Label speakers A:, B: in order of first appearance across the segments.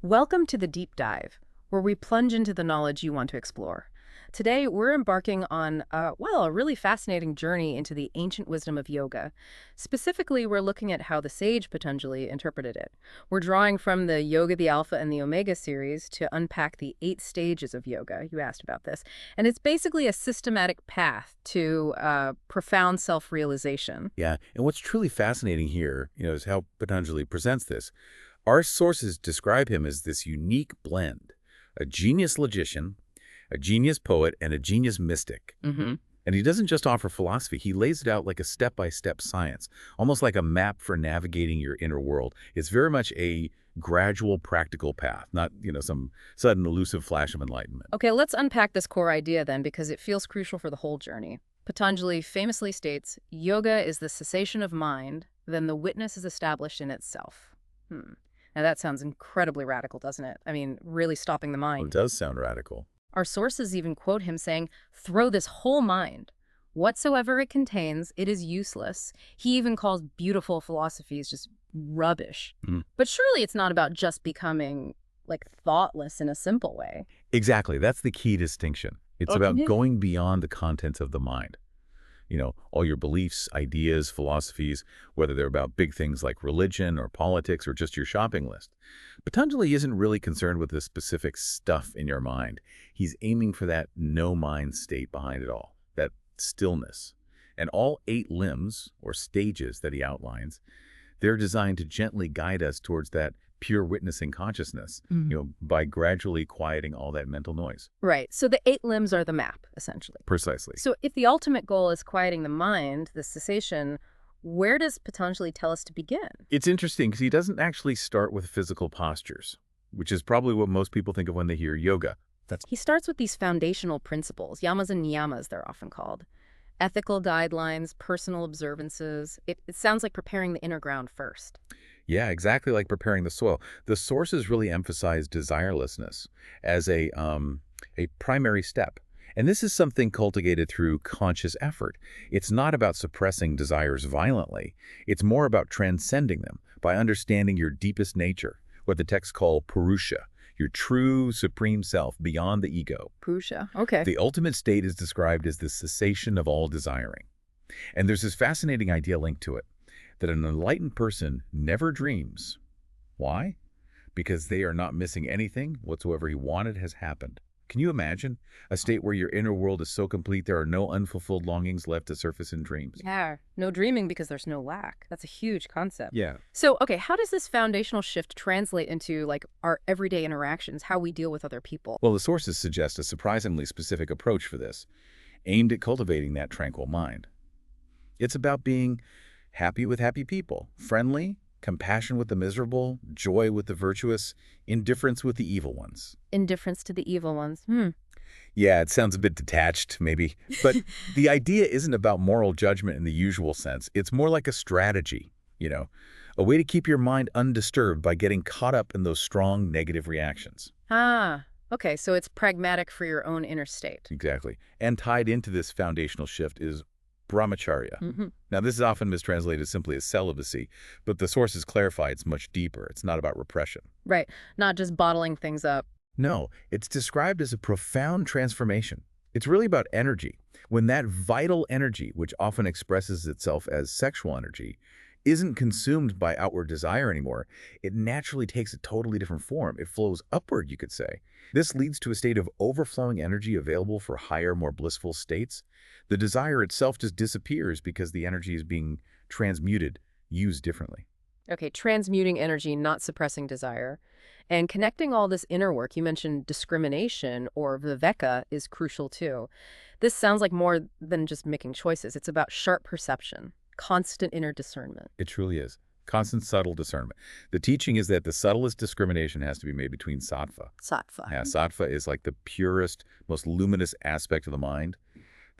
A: Welcome to the Deep Dive, where we plunge into the knowledge you want to explore. Today, we're embarking on, a really fascinating journey into the ancient wisdom of yoga. Specifically, we're looking at how the sage Patanjali interpreted it. We're drawing from the Yoga, the Alpha, and the Omega series to unpack the 8 stages of yoga. You asked about this. And it's basically a systematic path to profound self-realization.
B: Yeah, and what's truly fascinating here, is how Patanjali presents this. Our sources describe him as this unique blend, a genius logician, a genius poet, and a genius mystic.
A: Mm-hmm.
B: And he doesn't just offer philosophy, he lays it out like a step-by-step science, almost like a map for navigating your inner world. It's very much a gradual, practical path, not, some sudden elusive flash of enlightenment.
A: Okay, let's unpack this core idea then, because it feels crucial for the whole journey. Patanjali famously states, yoga is the cessation of mind, then the witness is established in itself. Now that sounds incredibly radical, doesn't it? I mean, really stopping the
B: Well,
A: mind.
B: it does sound radical.
A: Our sources even quote him saying, throw this whole mind. Whatsoever it contains, it is useless. He even calls beautiful philosophies just rubbish. But surely it's not about just becoming, thoughtless in a simple way.
B: Exactly, that's the key distinction. It's about going beyond the contents of the mind. All your beliefs, ideas, philosophies, whether they're about big things like religion or politics or just your shopping list. Patanjali isn't really concerned with the specific stuff in your mind. He's aiming for that no-mind state behind it all, that stillness. And all 8 limbs, or stages that he outlines, they're designed to gently guide us towards that pure witnessing consciousness, by gradually quieting all that mental noise.
A: Right. So the 8 limbs are the map, essentially.
B: Precisely.
A: So if the ultimate goal is quieting the mind, the cessation, where does Patanjali tell us to begin?
B: It's interesting because he doesn't actually start with physical postures, which is probably what most people think of when they hear yoga.
A: He starts with these foundational principles, yamas and niyamas they're often called. Ethical guidelines, personal observances. It sounds like preparing the inner ground first.
B: Yeah, exactly like preparing the soil. The sources really emphasize desirelessness as a primary step. And this is something cultivated through conscious effort. It's not about suppressing desires violently. It's more about transcending them by understanding your deepest nature, what the texts call Purusha, your true supreme self beyond the ego.
A: Purusha, okay.
B: The ultimate state is described as the cessation of all desiring. And there's this fascinating idea linked to it, that an enlightened person never dreams. Why? Because they are not missing anything. Whatsoever he wanted has happened. Can you imagine a state where your inner world is so complete there are no unfulfilled longings left to surface in dreams?
A: Yeah, no dreaming because there's no lack. That's a huge concept.
B: Yeah.
A: So, okay, how does this foundational shift translate into, our everyday interactions, how we deal with other people?
B: Well, the sources suggest a surprisingly specific approach for this, aimed at cultivating that tranquil mind. It's about being happy with happy people, friendly, compassion with the miserable, joy with the virtuous, indifference with the evil ones.
A: Indifference to the evil ones.
B: Yeah, it sounds a bit detached, maybe. But the idea isn't about moral judgment in the usual sense. It's more like a strategy, a way to keep your mind undisturbed by getting caught up in those strong negative reactions.
A: Ah, okay, so it's pragmatic for your own inner state.
B: Exactly. And tied into this foundational shift is brahmacharya. Now, this is often mistranslated simply as celibacy, but the sources clarify it's much deeper. It's not about repression.
A: Right, not just bottling things up.
B: No, it's described as a profound transformation. It's really about energy. When that vital energy, which often expresses itself as sexual energy, isn't consumed by outward desire anymore, it naturally takes a totally different form. It flows upward, you could say. This leads to a state of overflowing energy available for higher, more blissful states. The desire itself just disappears because the energy is being transmuted, used differently.
A: Okay, transmuting energy, not suppressing desire. And connecting all this inner work, you mentioned discrimination or viveka is crucial too. This sounds like more than just making choices. It's about sharp perception, constant inner discernment.
B: It truly is. Constant, subtle discernment. The teaching is that the subtlest discrimination has to be made between sattva.
A: Sattva.
B: Yeah, sattva is like the purest, most luminous aspect of the mind,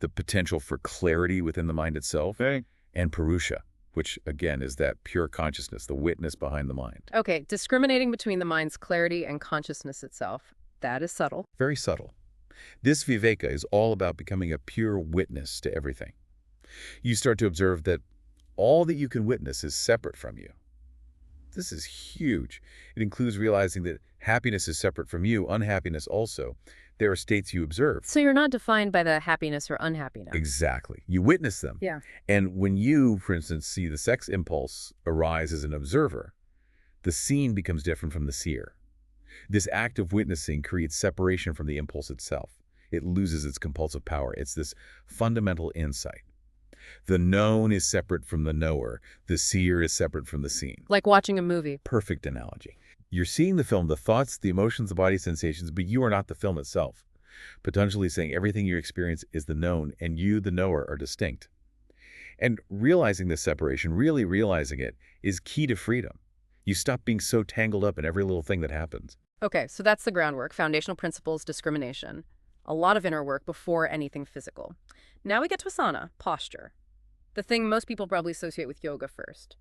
B: the potential for clarity within the mind itself, and purusha, which again is that pure consciousness, the witness behind the mind.
A: Okay, discriminating between the mind's clarity and consciousness itself. That is subtle.
B: Very subtle. This viveka is all about becoming a pure witness to everything. You start to observe that all that you can witness is separate from you. This is huge. It includes realizing that Happiness is separate from you, unhappiness also. There are states you observe.
A: So you're not defined by the happiness or unhappiness.
B: Exactly. You witness them.
A: Yeah.
B: And when you, for instance, see the sex impulse arise as an observer, the scene becomes different from the seer. This act of witnessing creates separation from the impulse itself. It loses its compulsive power. It's this fundamental insight. The known is separate from the knower. The seer is separate from the seen.
A: Like watching a movie.
B: Perfect analogy. You're seeing the film, the thoughts, the emotions, the body sensations, but you are not the film itself. Patanjali is saying everything you experience is the known, and you, the knower, are distinct. And realizing this separation, really realizing it, is key to freedom. You stop being so tangled up in every little thing that happens.
A: Okay, so that's the groundwork, foundational principles, discrimination. A lot of inner work before anything physical. Now we get to asana, posture. The thing most people probably associate with yoga first.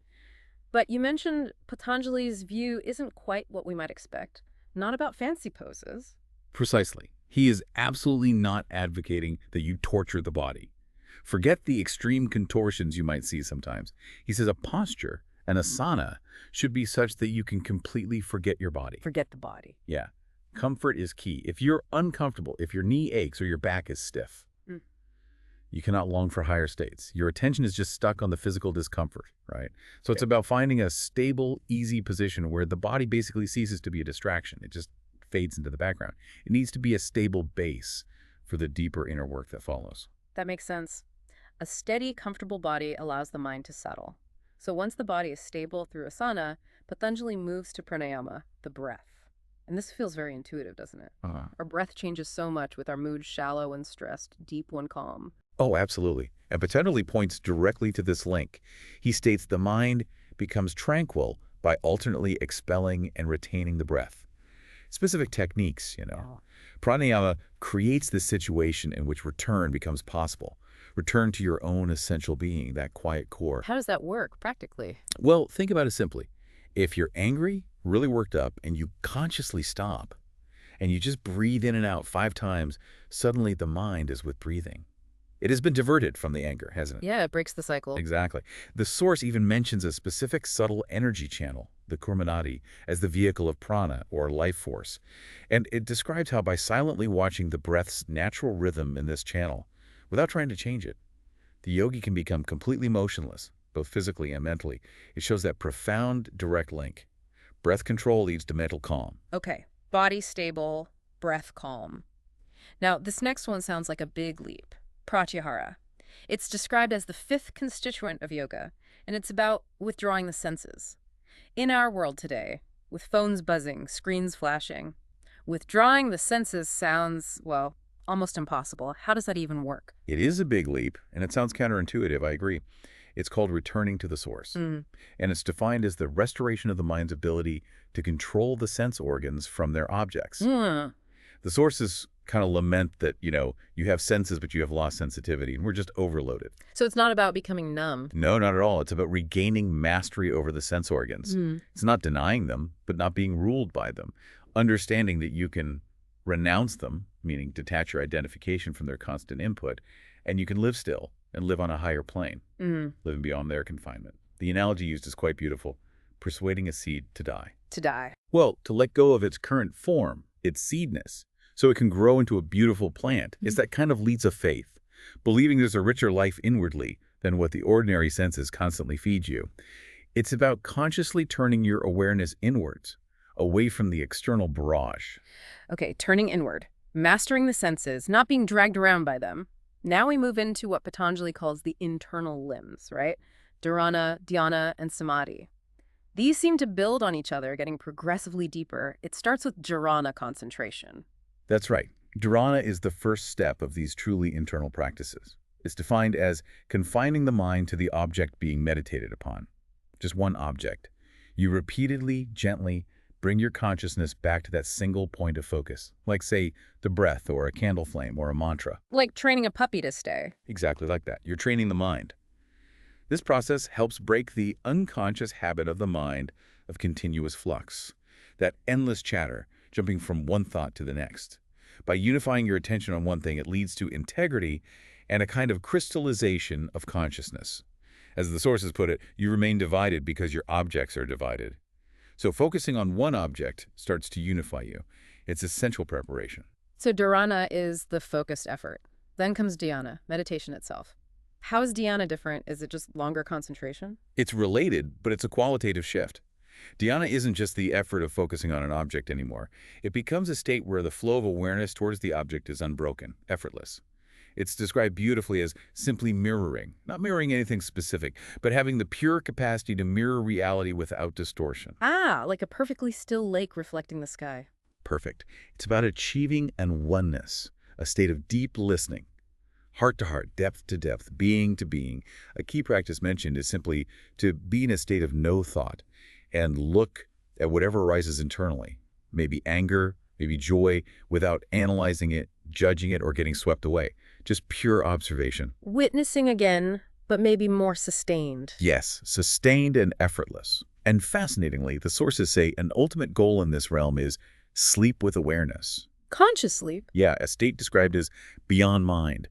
A: But you mentioned Patanjali's view isn't quite what we might expect. Not about fancy poses.
B: Precisely. He is absolutely not advocating that you torture the body. Forget the extreme contortions you might see sometimes. He says a posture, an asana, should be such that you can completely forget your body.
A: Forget the body.
B: Yeah. Comfort is key. If you're uncomfortable, if your knee aches or your back is stiff, you cannot long for higher states. Your attention is just stuck on the physical discomfort, right? So it's about finding a stable, easy position where the body basically ceases to be a distraction. It just fades into the background. It needs to be a stable base for the deeper inner work that follows.
A: That makes sense. A steady, comfortable body allows the mind to settle. So once the body is stable through asana, Patanjali moves to pranayama, the breath. And this feels very intuitive, doesn't it? Our breath changes so much with our mood shallow when stressed, deep when calm.
B: Oh, absolutely. And Patanjali points directly to this link. He states the mind becomes tranquil by alternately expelling and retaining the breath. Specific techniques, Pranayama creates this situation in which return becomes possible. Return to your own essential being, that quiet core.
A: How does that work practically?
B: Well, think about it simply. If you're angry, really worked up, and you consciously stop, and you just breathe in and out 5 times, suddenly the mind is with breathing. It has been diverted from the anger, hasn't it?
A: Yeah, it breaks the cycle.
B: Exactly. The source even mentions a specific subtle energy channel, the Kurmanadi, as the vehicle of prana, or life force. And it describes how by silently watching the breath's natural rhythm in this channel, without trying to change it, the yogi can become completely motionless, both physically and mentally. It shows that profound, direct link. Breath control leads to mental calm.
A: Okay, body stable, breath calm. Now, this next one sounds like a big leap. Pratyahara. It's described as the 5th constituent of yoga, and it's about withdrawing the senses. In our world today, with phones buzzing, screens flashing, withdrawing the senses sounds, well, almost impossible. How does that even work?
B: It is a big leap, and it sounds counterintuitive, I agree. It's called returning to the source. And it's defined as the restoration of the mind's ability to control the sense organs from their objects. The sources kind of lament that, you have senses, but you have lost sensitivity, and we're just overloaded.
A: So it's not about becoming numb.
B: No, not at all. It's about regaining mastery over the sense organs. It's not denying them, but not being ruled by them. Understanding that you can renounce them, meaning detach your identification from their constant input, and you can live still and live on a higher plane, living beyond their confinement. The analogy used is quite beautiful, persuading a seed to die.
A: To die.
B: Well, to let go of its current form, its seedness, so it can grow into a beautiful plant. It's that kind of leaps of faith, believing there's a richer life inwardly than what the ordinary senses constantly feed you. It's about consciously turning your awareness inwards, away from the external barrage.
A: Okay, turning inward, mastering the senses, not being dragged around by them. Now we move into what Patanjali calls the internal limbs, right? Dharna, Dhyana, and Samadhi. These seem to build on each other, getting progressively deeper. It starts with dharana concentration.
B: That's right. Dharana is the first step of these truly internal practices. It's defined as confining the mind to the object being meditated upon. Just one object. You repeatedly, gently bring your consciousness back to that single point of focus, like, say, the breath or a candle flame or a mantra.
A: Like training a puppy to stay.
B: Exactly like that. You're training the mind. This process helps break the unconscious habit of the mind of continuous flux, that endless chatter, jumping from one thought to the next. By unifying your attention on one thing, it leads to integrity and a kind of crystallization of consciousness. As the sources put it, you remain divided because your objects are divided. So focusing on one object starts to unify you. It's essential preparation.
A: So dharana is the focused effort. Then comes dhyana, meditation itself. How is dhyana different? Is it just longer concentration?
B: It's related, but it's a qualitative shift. Dhyana isn't just the effort of focusing on an object anymore. It becomes a state where the flow of awareness towards the object is unbroken, effortless. It's described beautifully as simply mirroring, not mirroring anything specific, but having the pure capacity to mirror reality without distortion.
A: Ah, like a perfectly still lake reflecting the sky.
B: Perfect. It's about achieving an oneness, a state of deep listening, heart to heart, depth to depth, being to being. A key practice mentioned is simply to be in a state of no thought and look at whatever arises internally, maybe anger, maybe joy, without analyzing it, judging it, or getting swept away. Just pure observation.
A: Witnessing again, but maybe more sustained.
B: Yes, sustained and effortless. And fascinatingly, the sources say an ultimate goal in this realm is sleep with awareness.
A: Conscious sleep.
B: Yeah, a state described as beyond mind.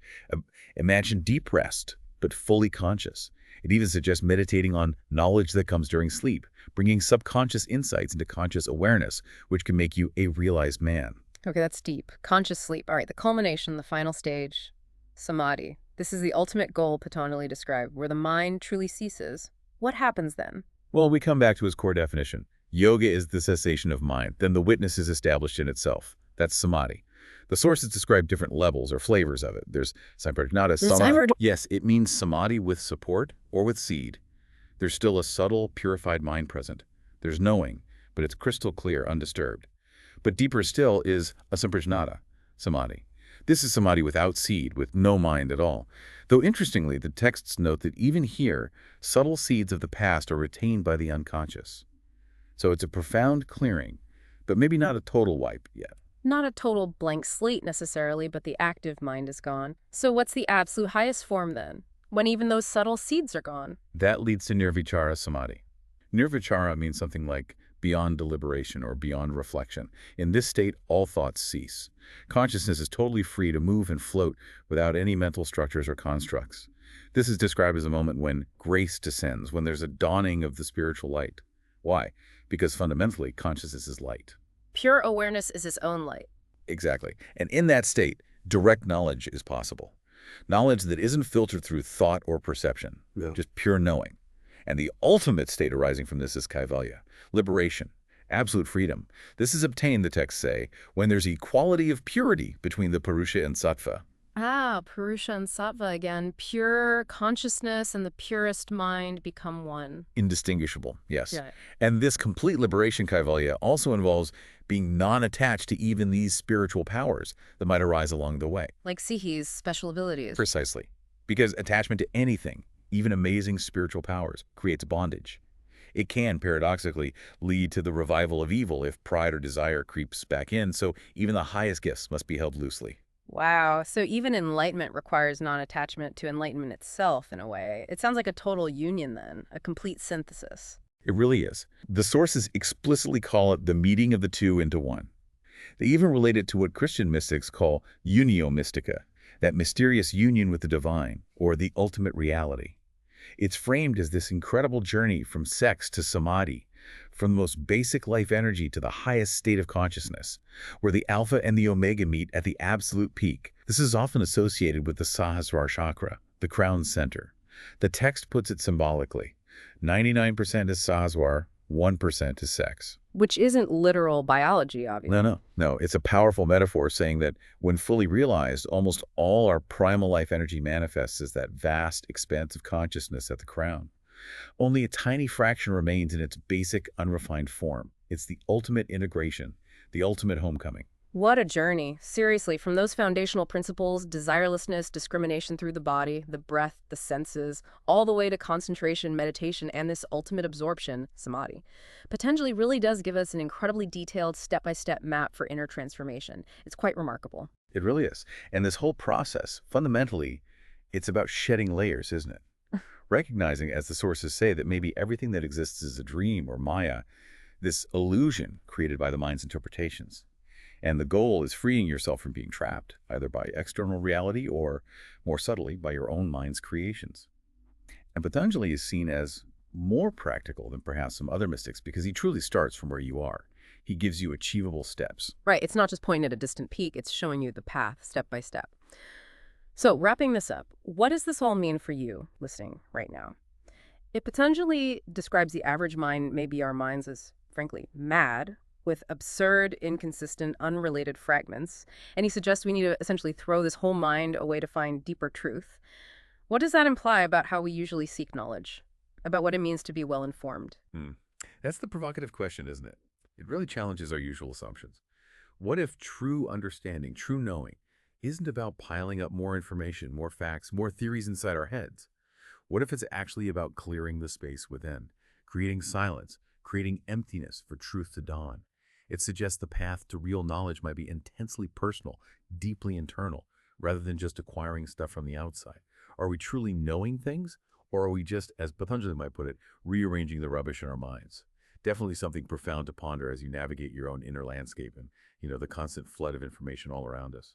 B: Imagine deep rest, but fully conscious. It even suggests meditating on knowledge that comes during sleep, bringing subconscious insights into conscious awareness, which can make you a realized man.
A: Okay, that's deep. Conscious sleep. All right, the culmination, the final stage, Samadhi. This is the ultimate goal Patanjali described, where the mind truly ceases. What happens then?
B: Well, we come back to his core definition. Yoga is the cessation of mind. Then the witness is established in itself. That's Samadhi. The sources describe different levels or flavors of it. There's Sampragnata, Samadhi. Yes, it means Samadhi with support or with seed. There's still a subtle, purified mind present. There's knowing, but it's crystal clear, undisturbed. But deeper still is Asampragnata, Samadhi. This is Samadhi without seed, with no mind at all. Though interestingly, the texts note that even here, subtle seeds of the past are retained by the unconscious. So it's a profound clearing, but maybe not a total wipe yet.
A: Not a total blank slate necessarily, but the active mind is gone. So what's the absolute highest form then, when even those subtle seeds are gone?
B: That leads to Nirvichara Samadhi. Nirvichara means something like beyond deliberation or beyond reflection. In this state, all thoughts cease. Consciousness is totally free to move and float without any mental structures or constructs. This is described as a moment when grace descends, when there's a dawning of the spiritual light. Why? Because fundamentally, consciousness is light.
A: Pure awareness is its own light.
B: Exactly. And in that state, direct knowledge is possible. Knowledge that isn't filtered through thought or perception, just pure knowing. And the ultimate state arising from this is kaivalya, liberation, absolute freedom. This is obtained, the texts say, when there's equality of purity between the Purusha and Sattva.
A: Ah, Purusha and Sattva again. Pure consciousness and the purest mind become one.
B: Indistinguishable, yes.
A: Yeah.
B: And this complete liberation, kaivalya, also involves being non-attached to even these spiritual powers that might arise along the way.
A: Like Sihi's special abilities.
B: Precisely. Because attachment to anything, even amazing spiritual powers, creates bondage. It can, paradoxically, lead to the revival of evil if pride or desire creeps back in, so even the highest gifts must be held loosely.
A: Wow, so even enlightenment requires non-attachment to enlightenment itself in a way. It sounds like a total union then, a complete synthesis.
B: It really is. The sources explicitly call it the meeting of the two into one. They even relate it to what Christian mystics call unio mystica, that mysterious union with the divine, or the ultimate reality. It's framed as this incredible journey from sex to samadhi, from the most basic life energy to the highest state of consciousness, where the alpha and the omega meet at the absolute peak. This is often associated with the Sahasrara chakra, the crown center. The text puts it symbolically. 99% is Sahasrara, 1% is sex.
A: Which isn't literal biology, obviously.
B: No. It's a powerful metaphor saying that when fully realized, almost all our primal life energy manifests as that vast expanse of consciousness at the crown. Only a tiny fraction remains in its basic, unrefined form. It's the ultimate integration, the ultimate homecoming.
A: What a journey. Seriously, from those foundational principles, desirelessness, discrimination through the body, the breath, the senses, all the way to concentration, meditation, and this ultimate absorption, samadhi. Patanjali really does give us an incredibly detailed step-by-step map for inner transformation. It's quite remarkable.
B: It really is. And this whole process, fundamentally, it's about shedding layers, isn't it? Recognizing, as the sources say, that maybe everything that exists is a dream or maya, this illusion created by the mind's interpretations. And the goal is freeing yourself from being trapped, either by external reality or, more subtly, by your own mind's creations. And Patanjali is seen as more practical than perhaps some other mystics because he truly starts from where you are. He gives you achievable steps.
A: Right, it's not just pointing at a distant peak, it's showing you the path step by step. So, wrapping this up, what does this all mean for you listening right now? It potentially describes the average mind, maybe our minds, as, frankly, mad, with absurd, inconsistent, unrelated fragments. And he suggests we need to essentially throw this whole mind away to find deeper truth. What does that imply about how we usually seek knowledge? About what it means to be well-informed?
B: That's the provocative question, isn't it? It really challenges our usual assumptions. What if true understanding, true knowing, isn't about piling up more information, more facts, more theories inside our heads? What if it's actually about clearing the space within, creating silence, creating emptiness for truth to dawn? It suggests the path to real knowledge might be intensely personal, deeply internal, rather than just acquiring stuff from the outside. Are we truly knowing things, or are we just, as Patanjali might put it, rearranging the rubbish in our minds? Definitely something profound to ponder as you navigate your own inner landscape and, the constant flood of information all around us.